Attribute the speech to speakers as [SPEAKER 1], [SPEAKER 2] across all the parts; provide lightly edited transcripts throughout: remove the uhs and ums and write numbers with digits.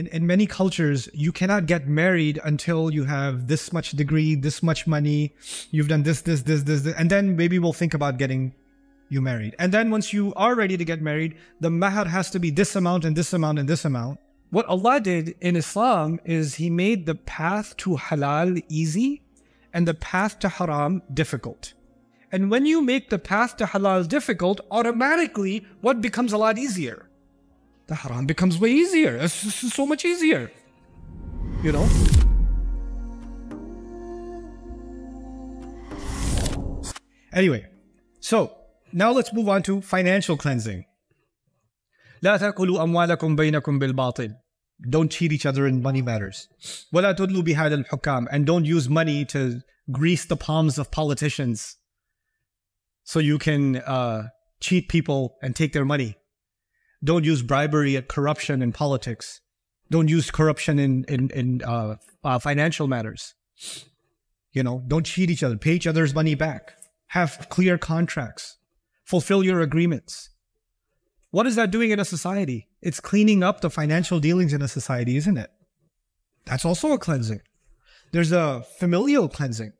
[SPEAKER 1] in many cultures, you cannot get married until you have this much degree, this much money, you've done this, and then maybe we'll think about getting you married. And then once you are ready to get married, the mahar has to be this amount and this amount and this amount. What Allah did in Islam is He made the path to halal easy and the path to haram difficult. And when you make the path to halal difficult, automatically what becomes a lot easier? The haram becomes way easier. It's so much easier. You know? Anyway, so now let's move on to financial cleansing. لا تأكلوا أموالكم بينكم بالباطل. Don't cheat each other in money matters. ولا تدلوا بهذا الحكام. And don't use money to grease the palms of politicians so you can cheat people and take their money. Don't use bribery and corruption in politics. Don't use corruption in financial matters. You know, don't cheat each other. Pay each other's money back. Have clear contracts. Fulfill your agreements. What is that doing in a society? It's cleaning up the financial dealings in a society, isn't it? That's also a cleansing. There's a familial cleansing.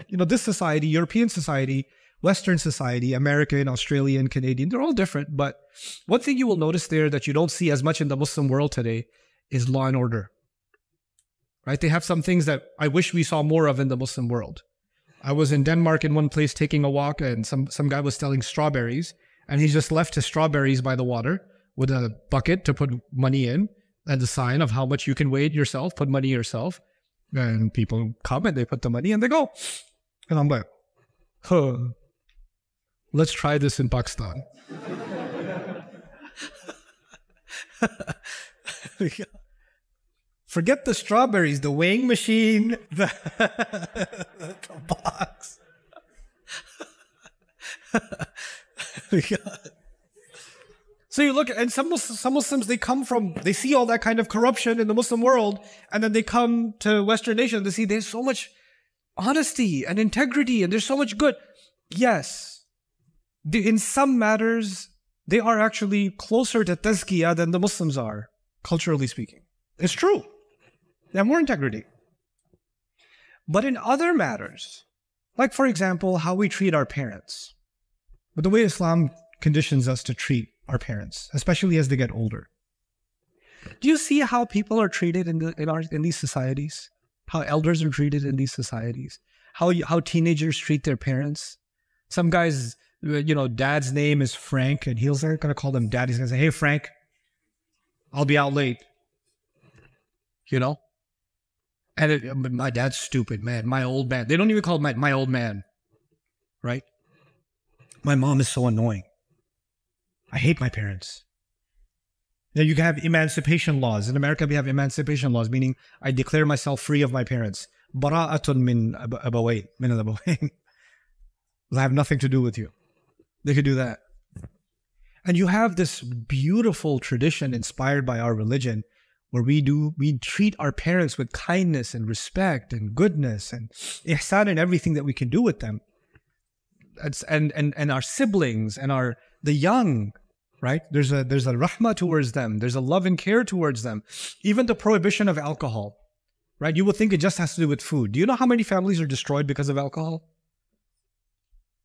[SPEAKER 1] You know, this society, European society, Western society, American, Australian, Canadian, they're all different. But one thing you will notice there that you don't see as much in the Muslim world today is law and order. Right? They have some things that I wish we saw more of in the Muslim world. I was in Denmark in one place taking a walk, and some guy was selling strawberries, and he just left his strawberries by the water with a bucket to put money in and the sign of how much you can weigh it yourself, put money yourself. And people come and they put the money and they go. And I'm like, huh. Let's try this in Pakistan. Forget the strawberries, the weighing machine, the box. So you look at, and some Muslims, they see all that kind of corruption in the Muslim world, and then they come to Western nations, they see there's so much honesty and integrity, and there's so much good. Yes. In some matters, they are actually closer to tazkiyah than the Muslims are, culturally speaking. It's true. They have more integrity. But in other matters, like for example, how we treat our parents, but the way Islam conditions us to treat our parents, especially as they get older. Do you see how people are treated in these societies? How elders are treated in these societies? How teenagers treat their parents? Some guys, you know, dad's name is Frank, and he's not going to call them dad. He's going to say, hey, Frank, I'll be out late. You know? And my dad's stupid, man. My old man. They don't even call him my old man. Right? My mom is so annoying. I hate my parents. Now you can have emancipation laws. In America, we have emancipation laws, meaning I declare myself free of my parents. Bara'atun min abawayn, min al-abawayn. I have nothing to do with you. They could do that. And you have this beautiful tradition inspired by our religion where we treat our parents with kindness and respect and goodness and ihsan and everything that we can do with them. And our siblings and the young, right? There's a rahmah towards them. There's a love and care towards them. Even the prohibition of alcohol, right? You would think it just has to do with food. Do you know how many families are destroyed because of alcohol?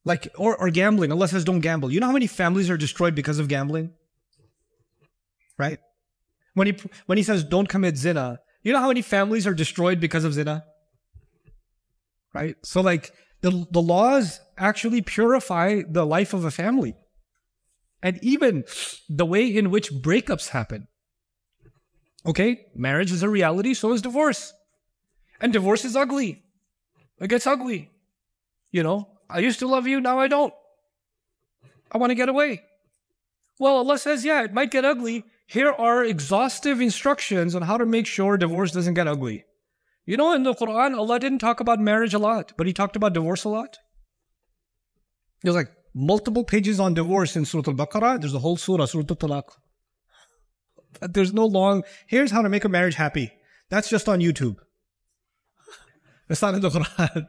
[SPEAKER 1] Like, or gambling. Allah says don't gamble. You know how many families are destroyed because of gambling? Right? When he says don't commit zina, you know how many families are destroyed because of zina? Right? So like the laws actually purify the life of a family. And even the way in which breakups happen. Okay, marriage is a reality, so is divorce. And divorce is ugly. It gets ugly. You know, I used to love you, now I don't. I want to get away. Well, Allah says, yeah, it might get ugly. Here are exhaustive instructions on how to make sure divorce doesn't get ugly. You know, in the Quran, Allah didn't talk about marriage a lot, but He talked about divorce a lot. There's like multiple pages on divorce in Surah Al-Baqarah. There's a whole surah, Surah Al-Talaq. But there's no long, here's how to make a marriage happy. That's just on YouTube. It's not in the Quran.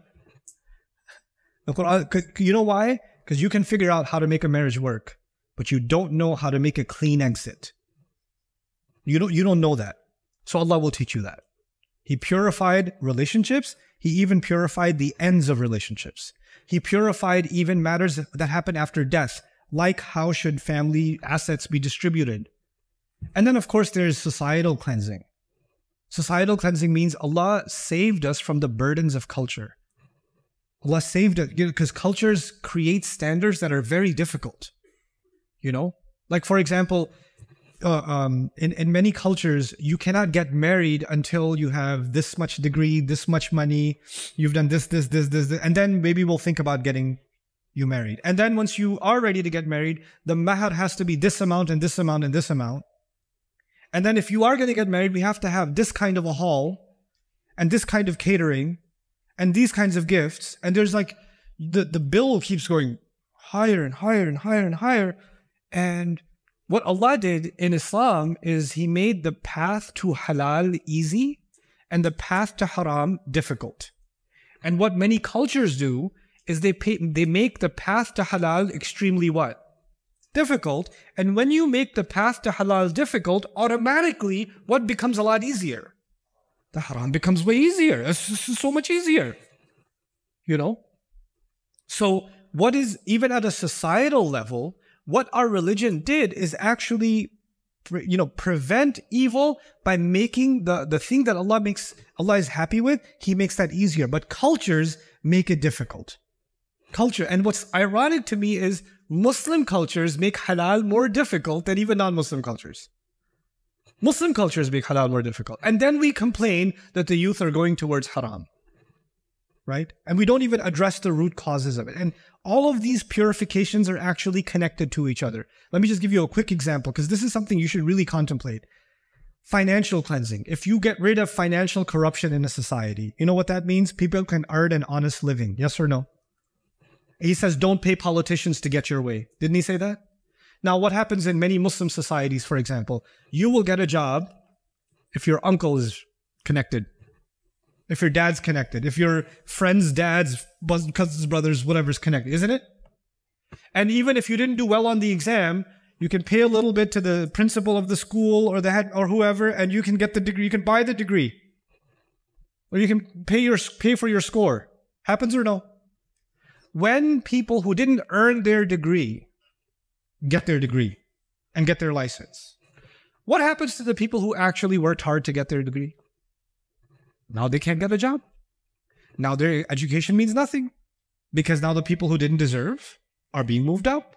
[SPEAKER 1] The Quran, you know why? Because you can figure out how to make a marriage work, but you don't know how to make a clean exit. You don't know that. So Allah will teach you that. He purified relationships. He even purified the ends of relationships. He purified even matters that happen after death, like how should family assets be distributed. And then, of course, there's societal cleansing. Societal cleansing means Allah saved us from the burdens of culture. Allah saved us because cultures create standards that are very difficult. You know, like for example, in many cultures, you cannot get married until you have this much degree, this much money, you've done this, and then maybe we'll think about getting you married. And then once you are ready to get married, the mahar has to be this amount and this amount and this amount. And then if you are going to get married, we have to have this kind of a hall and this kind of catering and these kinds of gifts. And there's like, the bill keeps going higher and higher and higher and higher. And what Allah did in Islam is He made the path to halal easy and the path to haram difficult. And what many cultures do is they make the path to halal extremely what? Difficult. And when you make the path to halal difficult, automatically what becomes a lot easier? The haram becomes way easier. It's so much easier. You know? So what is, even at a societal level, what our religion did is actually, prevent evil by making the thing that Allah is happy with, He makes that easier. But cultures make it difficult. And what's ironic to me is Muslim cultures make halal more difficult than even non-Muslim cultures. Muslim cultures make halal more difficult. And then we complain that the youth are going towards haram. Right? And we don't even address the root causes of it. And all of these purifications are actually connected to each other. Let me just give you a quick example, because this is something you should really contemplate. Financial cleansing. If you get rid of financial corruption in a society, you know what that means? People can earn an honest living. Yes or no? He says, don't pay politicians to get your way. Didn't he say that? Now, what happens in many Muslim societies, for example, you will get a job if your uncle is connected. If your dad's connected, if your friend's dad's cousins, brothers, whatever's connected, isn't it? And even if you didn't do well on the exam, you can pay a little bit to the principal of the school or the head or whoever, and you can get the degree. You can buy the degree, or you can pay for your score. Happens or no? When people who didn't earn their degree get their degree and get their license, what happens to the people who actually worked hard to get their degree? Now they can't get a job. Now their education means nothing, because now the people who didn't deserve are being moved up.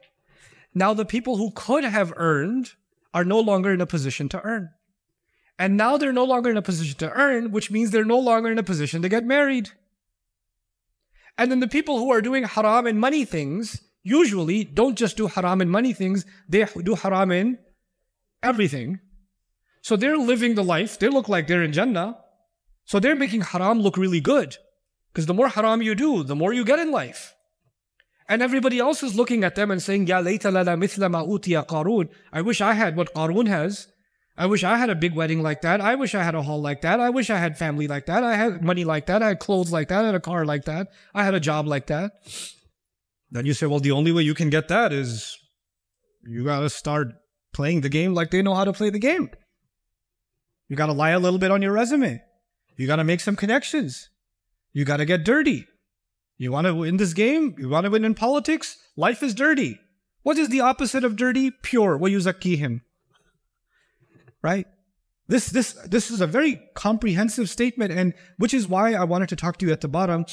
[SPEAKER 1] Now the people who could have earned are no longer in a position to earn. And now they're no longer in a position to earn, which means they're no longer in a position to get married. And then the people who are doing haram and money things usually don't just do haram and money things, they do haram in everything. So they're living the life, they look like they're in Jannah. So they're making haram look really good. Because the more haram you do, the more you get in life. And everybody else is looking at them and saying, Ya layta lana mithla ma utiya Qarun. I wish I had what Qarun has. I wish I had a big wedding like that. I wish I had a hall like that. I wish I had family like that. I had money like that. I had clothes like that. I had a car like that. I had a job like that. Then you say, well, the only way you can get that is you got to start playing the game like they know how to play the game. You got to lie a little bit on your resume. You got to make some connections. You got to get dirty. You want to win this game? You want to win in politics? Life is dirty. What is the opposite of dirty? Pure. وَيُزَكِّيهِمْ. Right? This is a very comprehensive statement, and which is why I wanted to talk to you at the bottom.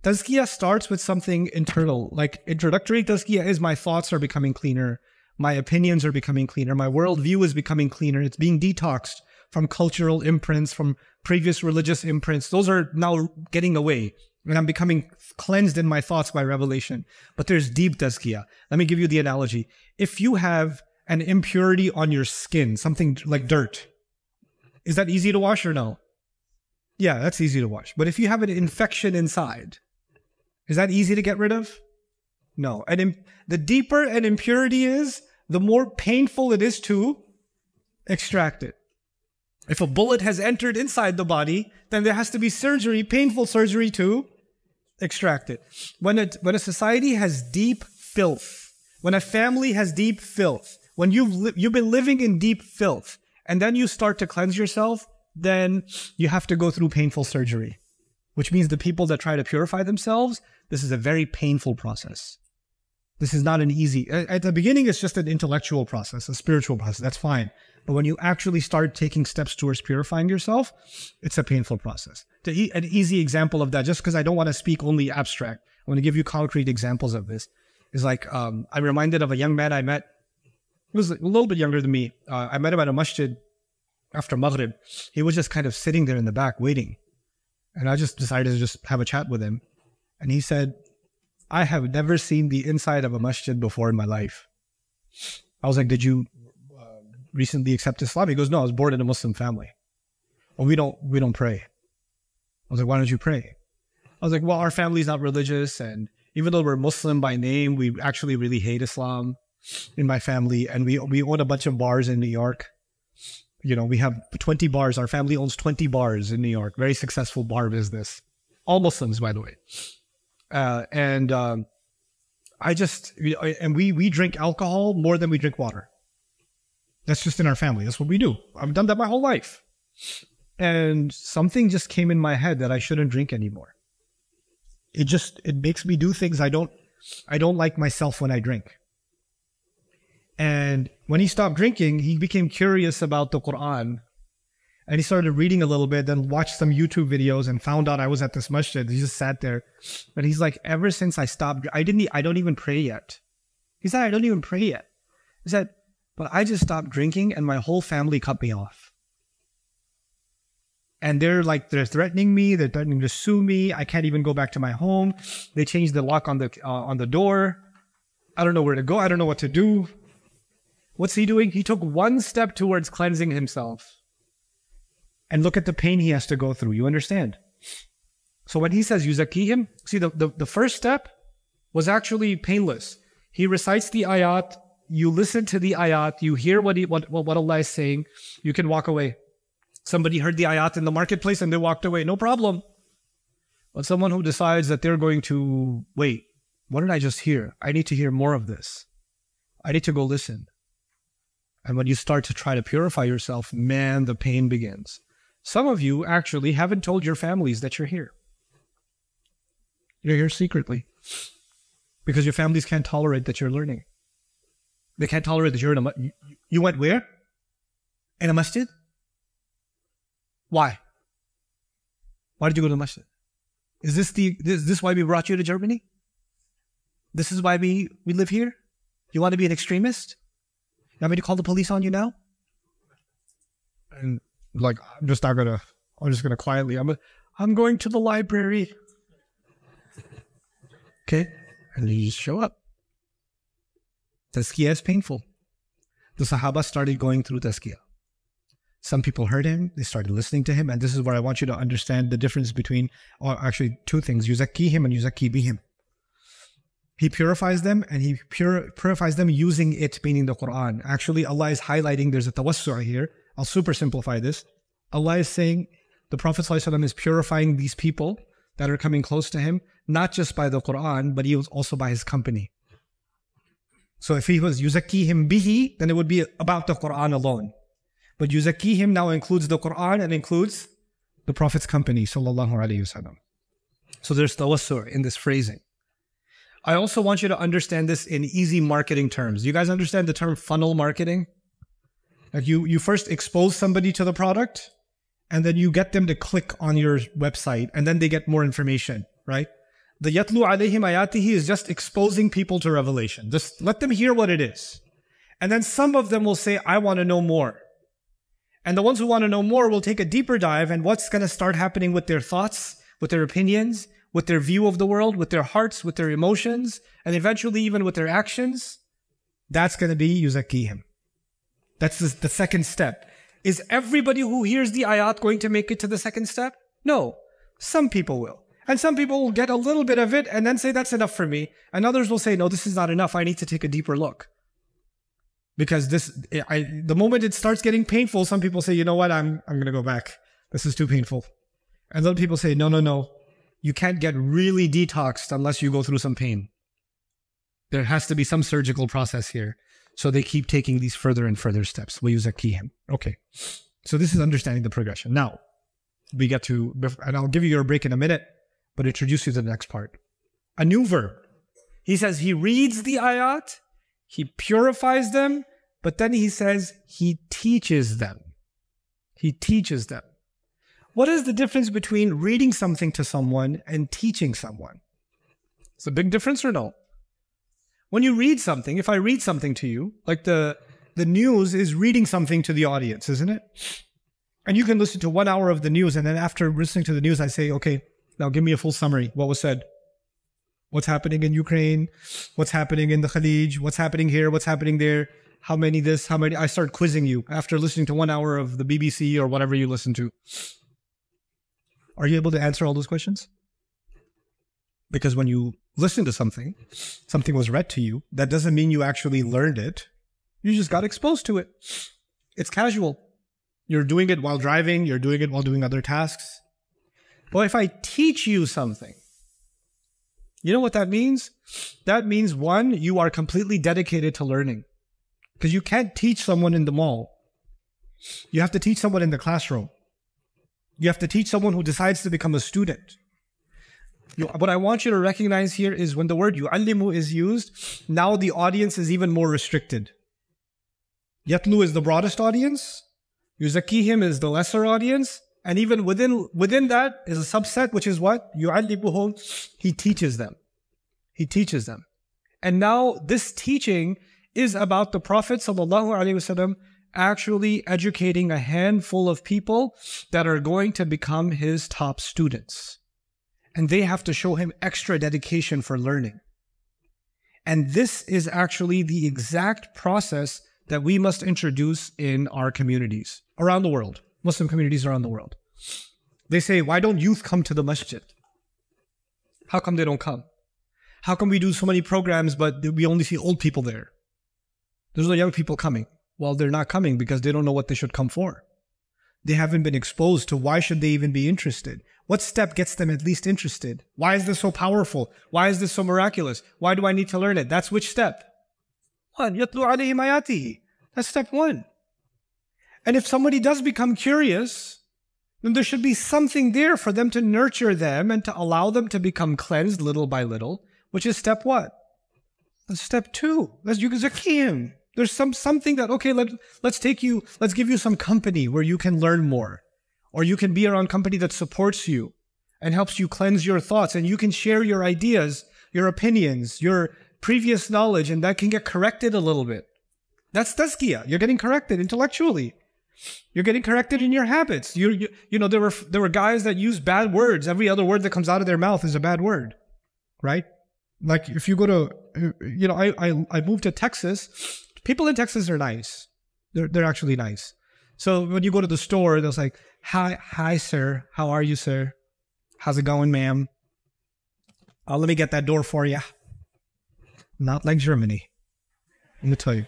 [SPEAKER 1] Tazkiyah starts with something internal. Like introductory tazkiyah is my thoughts are becoming cleaner. My opinions are becoming cleaner. My worldview is becoming cleaner. It's being detoxed from cultural imprints, from previous religious imprints. Those are now getting away. And I'm becoming cleansed in my thoughts by revelation. But there's deep tazkiyah. Let me give you the analogy. If you have an impurity on your skin, something like dirt, is that easy to wash or no? Yeah, that's easy to wash. But if you have an infection inside, is that easy to get rid of? No. And the deeper an impurity is, the more painful it is to extract it. If a bullet has entered inside the body, then there has to be surgery, painful surgery to extract it. When a society has deep filth, when a family has deep filth, when you've been living in deep filth, and then you start to cleanse yourself, then you have to go through painful surgery, which means the people that try to purify themselves, this is a very painful process. This is not an easy, at the beginning, it's just an intellectual process, a spiritual process. That's fine. But when you actually start taking steps towards purifying yourself, it's a painful process. An easy example of that, just because I don't want to speak only abstract, I want to give you concrete examples of this, is like, I'm reminded of a young man I met. He was a little bit younger than me. I met him at a masjid after Maghrib. He was just kind of sitting there in the back waiting. And I just decided to just have a chat with him. And he said, I have never seen the inside of a masjid before in my life. I was like, did you recently accept Islam? He goes, no, I was born in a Muslim family. Well, we don't pray. I was like, why don't you pray? I was like, well, our family's not religious. And even though we're Muslim by name, we actually really hate Islam in my family. And we own a bunch of bars in New York. You know, we have 20 bars. Our family owns 20 bars in New York. Very successful bar business. All Muslims, by the way. We drink alcohol more than we drink water. That's just in our family. That's what we do. I've done that my whole life. And something just came in my head that I shouldn't drink anymore. It makes me do things I don't like myself when I drink. And when he stopped drinking, he became curious about the Quran. And he started reading a little bit, then watched some YouTube videos and found out I was at this masjid. He just sat there. But he's like, ever since I stopped, I don't even pray yet. He said, I don't even pray yet. He said, but I just stopped drinking and my whole family cut me off. And they're threatening me. They're threatening to sue me. I can't even go back to my home. They changed the lock on the door. I don't know where to go. I don't know what to do. What's he doing? He took one step towards cleansing himself. And look at the pain he has to go through. You understand? So when he says yuzakihim, see the first step was actually painless. He recites the ayat. You listen to the ayat. You hear what Allah is saying. You can walk away. Somebody heard the ayat in the marketplace and they walked away. No problem. But someone who decides that they're going to, wait, what did I just hear? I need to hear more of this. I need to go listen. And when you start to try to purify yourself, man, the pain begins. Some of you actually haven't told your families that you're here. You're here secretly. Because your families can't tolerate that you're learning. They can't tolerate that you're in a masjid. You went where? In a masjid? Why? Why did you go to the masjid? Is this why we brought you to Germany? This is why we live here? You want to be an extremist? You want me to call the police on you now? And like, I'm just gonna quietly, I'm going to the library. Okay? And you just show up. Tazkiyah is painful. The Sahaba started going through Tazkiyah. Some people heard him, they started listening to him, and this is where I want you to understand the difference between, or actually two things, yuzakihim and yuzaki bihim. He purifies them, and he purifies them using it, meaning the Quran. Actually, Allah is highlighting, there's a tawassu' here. I'll super simplify this. Allah is saying the Prophet ﷺ is purifying these people that are coming close to him, not just by the Quran, but he was also by his company. So if he was yuzakihim bihi, then it would be about the Quran alone. But yuzakihim now includes the Quran and includes the Prophet's company, sallallahu alaihi wasallam. So there's tawassu' in this phrasing. I also want you to understand this in easy marketing terms. You guys understand the term funnel marketing? Like you first expose somebody to the product, and then you get them to click on your website, and then they get more information, right? The yatlu alayhim ayatihi is just exposing people to revelation. Just let them hear what it is. And then some of them will say, I want to know more. And the ones who want to know more will take a deeper dive, and what's going to start happening with their thoughts, with their opinions, with their view of the world, with their hearts, with their emotions, and eventually even with their actions, that's going to be yuzakihim. That's the second step. Is everybody who hears the ayat going to make it to the second step? No. Some people will. And some people will get a little bit of it and then say, that's enough for me. And others will say, no, this is not enough. I need to take a deeper look. Because the moment it starts getting painful, some people say, you know what, I'm going to go back. This is too painful. And other people say, no. You can't get really detoxed unless you go through some pain. There has to be some surgical process here. So they keep taking these further and further steps. وَيُزَكِّيهِمْ. Okay. So this is understanding the progression. Now, we get to, and I'll give you your break in a minute, but introduce you to the next part. A new verb. He says he reads the ayat, he purifies them, but then he says he teaches them. He teaches them. What is the difference between reading something to someone and teaching someone? It's a big difference or no? When you read something, if I read something to you, like the news is reading something to the audience, isn't it? And you can listen to 1 hour of the news, and then after listening to the news, I say, okay, now give me a full summary. What was said? What's happening in Ukraine? What's happening in the Khalij? What's happening here? What's happening there? How many this? How many? I start quizzing you after listening to 1 hour of the BBC or whatever you listen to. Are you able to answer all those questions? Because when you listen to something, something was read to you, that doesn't mean you actually learned it. You just got exposed to it. It's casual. You're doing it while driving. You're doing it while doing other tasks. But if I teach you something, you know what that means? That means, one, you are completely dedicated to learning. Because you can't teach someone in the mall. You have to teach someone in the classroom. You have to teach someone who decides to become a student. What I want you to recognize here is when the word yu'allimu is used, now the audience is even more restricted. Yatlu is the broadest audience. Yuzakihim is the lesser audience. And even within that is a subset, which is what? Yu'allimuhum. He teaches them. He teaches them. And now this teaching is about the Prophet ﷺ actually educating a handful of people that are going to become his top students. And they have to show him extra dedication for learning. And this is actually the exact process that we must introduce in our communities around the world, Muslim communities around the world. They say, why don't youth come to the masjid? How come they don't come? How come we do so many programs, but we only see old people there? There's no young people coming. Well, they're not coming because they don't know what they should come for. They haven't been exposed to why should they even be interested. What step gets them at least interested? Why is this so powerful? Why is this so miraculous? Why do I need to learn it? That's which step? One, yatlu alayhim ayatihi. That's step one. And if somebody does become curious, then there should be something there for them to nurture them and to allow them to become cleansed little by little, which is step what? That's step two. That's yuzakim. There's something that, okay, let's give you some company where you can learn more. Or you can be around company that supports you and helps you cleanse your thoughts, and you can share your ideas, your opinions, your previous knowledge, and that can get corrected a little bit. That's tazkiyah. You're getting corrected intellectually. You're getting corrected in your habits. You know, there were guys that use bad words. Every other word that comes out of their mouth is a bad word, right? Like if you go to, you know, I moved to Texas. People in Texas are nice. They're actually nice. So when you go to the store, they're like, hi, sir. How are you, sir? How's it going, ma'am? Let me get that door for you. Not like Germany. Let me tell you.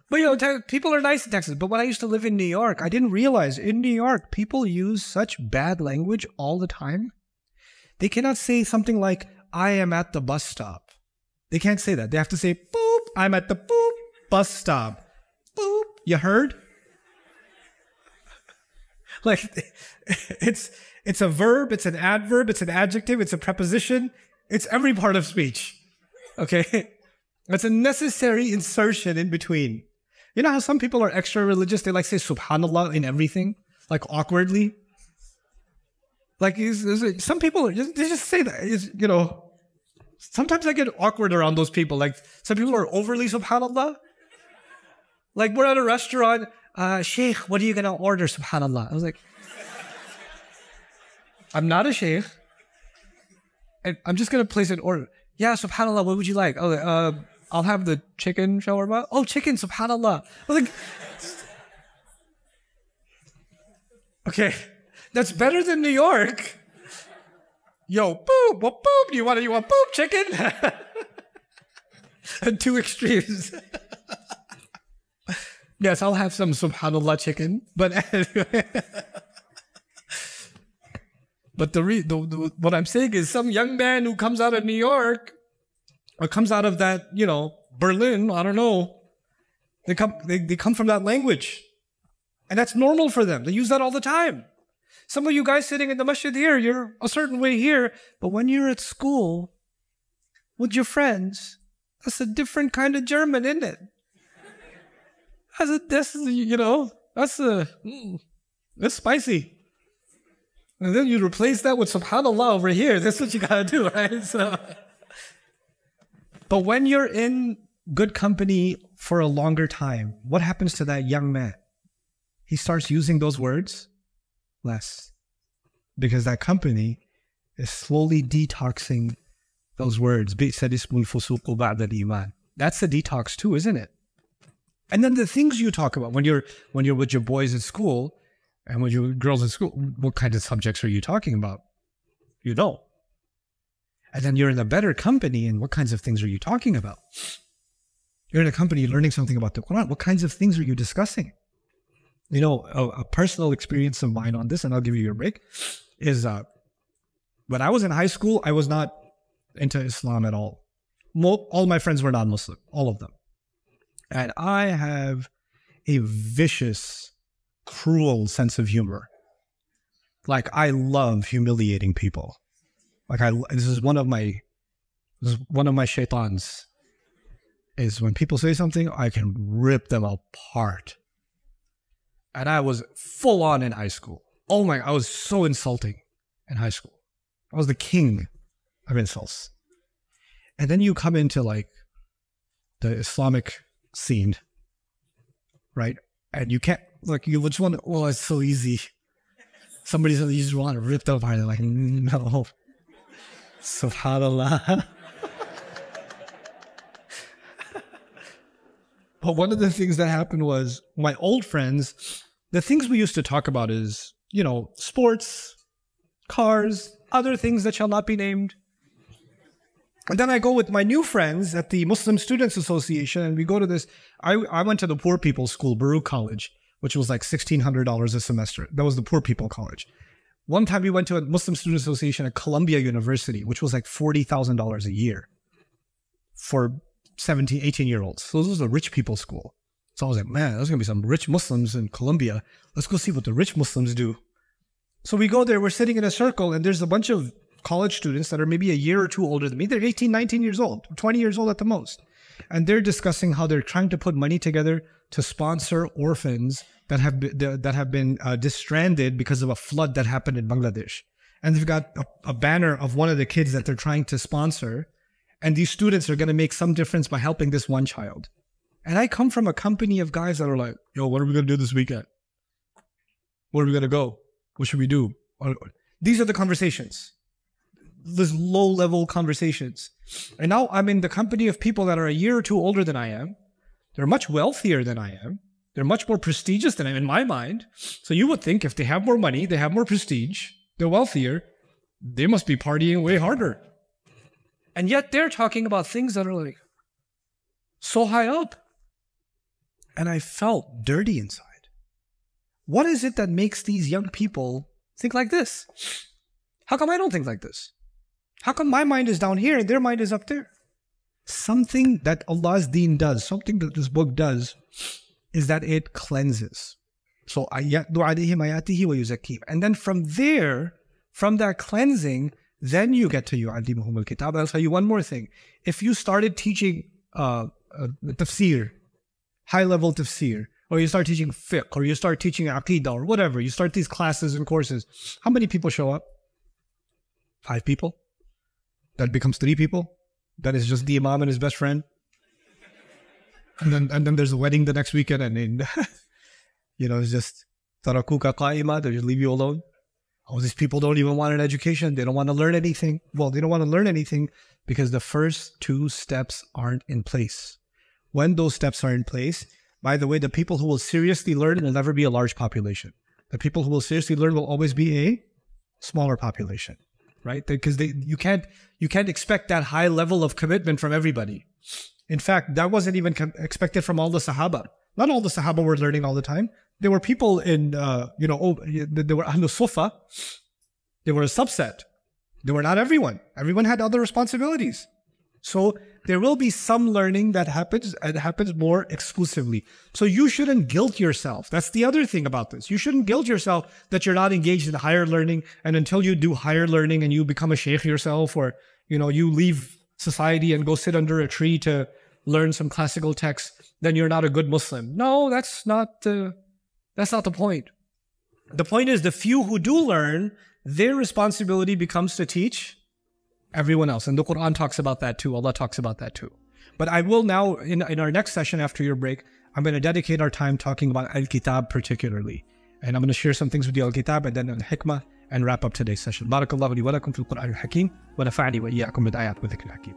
[SPEAKER 1] But you know, people are nice in Texas. But when I used to live in New York, I didn't realize in New York, people use such bad language all the time. They cannot say something like, I am at the bus stop. They can't say that. They have to say, boop, I'm at the boop bus stop. Boop. You heard? Like, it's a verb, it's an adverb, it's an adjective, it's a preposition. It's every part of speech. Okay? It's a necessary insertion in between. You know how some people are extra religious? They like say Subhan Allah in everything, like awkwardly. Like some people they just say that. You know, sometimes I get awkward around those people. Like some people are overly subhanallah. Like we're at a restaurant, Sheikh, what are you gonna order? Subhanallah. I was like, I'm not a sheikh. And I'm just gonna place an order. Yeah, subhanallah, what would you like? Oh, I'll have the chicken shawarma. Oh, chicken, subhanallah. I was like, okay, that's better than New York. Yo, boop, boop, boop. You want boop chicken? Two extremes. Yes, I'll have some subhanallah chicken. But anyway. But what I'm saying is some young man who comes out of New York or comes out of that, you know, Berlin, I don't know, They come from that language. And that's normal for them. They use that all the time. Some of you guys sitting in the masjid here, you're a certain way here, but when you're at school with your friends, that's a different kind of German, isn't it? That's spicy. And then you replace that with Subhan Allah over here. That's what you gotta do, right? But when you're in good company for a longer time, what happens to that young man? He starts using those words less. Because that company is slowly detoxing those words. That's the detox too, isn't it? And then the things you talk about when you're with your boys at school and with your girls at school, what kind of subjects are you talking about? You know. And then you're in a better company, and what kinds of things are you talking about? You're in a company learning something about the Quran. What kinds of things are you discussing? You know, a personal experience of mine on this, and I'll give you your break, is when I was in high school, I was not into Islam at all. All my friends were non-Muslim, all of them. And I have a vicious, cruel sense of humor. Like, I love humiliating people. Like, this is one of my shaitans, is when people say something, I can rip them apart. And I was full on in high school. Oh my, I was so insulting in high school. I was the king of insults. And then you come into like the Islamic scene, right? And you can't, like, you just want to, oh, it's so easy. Somebody's, you just want to rip them apart. They're like, no. Subhanallah. But one of the things that happened was my old friends, the things we used to talk about is, you know, sports, cars, other things that shall not be named. And then I go with my new friends at the Muslim Students Association, and we go to this. I went to the poor people's school, Baruch College, which was like $1,600 a semester. That was the poor people college. One time we went to a Muslim Student Association at Columbia University, which was like $40,000 a year for 17, 18-year-olds. So this was a rich people's school. So I was like, man, there's going to be some rich Muslims in Columbia. Let's go see what the rich Muslims do. So we go there, we're sitting in a circle, and there's a bunch of college students that are maybe a year or two older than me. They're 18, 19 years old, 20 years old at the most. And they're discussing how they're trying to put money together to sponsor orphans that have been distranded because of a flood that happened in Bangladesh. And they've got a banner of one of the kids that they're trying to sponsor. And these students are going to make some difference by helping this one child. And I come from a company of guys that are like, yo, what are we going to do this weekend? Where are we going to go? What should we do? These are the conversations. These low-level conversations. And now I'm in the company of people that are a year or two older than I am. They're much wealthier than I am. They're much more prestigious than I am in my mind. So you would think if they have more money, they have more prestige, they're wealthier, they must be partying way harder. And yet they're talking about things that are like so high up. And I felt dirty inside. What is it that makes these young people think like this? How come I don't think like this? How come my mind is down here and their mind is up there? Something that Allah's deen does, something that this book does, is that it cleanses. So, ayatlu alayhim ayatihi wa yuzakkihim. And then from there, from that cleansing, then you get to yu'allimuhum al-kitab. I'll tell you one more thing. If you started teaching tafsir, high-level tafsir, or you start teaching fiqh, or you start teaching aqidah, or whatever, you start these classes and courses, how many people show up? 5 people? That becomes 3 people? That is just the imam and his best friend? And then there's a wedding the next weekend, and then, you know, it's just tarakuka qa'ima, they just leave you alone. Oh, these people don't even want an education. They don't want to learn anything. Well, they don't want to learn anything because the first 2 steps aren't in place. When those steps are in place, by the way, the people who will seriously learn will never be a large population. The people who will seriously learn will always be a smaller population, right? Because you can't expect that high level of commitment from everybody. In fact, that wasn't even expected from all the Sahaba. Not all the Sahaba were learning all the time. There were people in, they were Ahlul Sufa. They were a subset. They were not everyone. Everyone had other responsibilities. So there will be some learning that happens, and happens more exclusively. So you shouldn't guilt yourself. That's the other thing about this. You shouldn't guilt yourself that you're not engaged in higher learning, and until you do higher learning and you become a sheikh yourself, or, you know, you leave society and go sit under a tree to learn some classical texts, then you're not a good Muslim. No, that's not the point. The point is, the few who do learn, their responsibility becomes to teach everyone else. And the Quran talks about that too. Allah talks about that too. But I will now, in our next session after your break, I'm going to dedicate our time talking about Al-Kitab particularly. And I'm going to share some things with you, Al-Kitab, and then Al-Hikmah, and wrap up today's session. Barakallahu li wa lakum fil Qur'an al-Hakim, wa nafa'ani wa iyyakum bid ayat wa dhikr al-Hakim.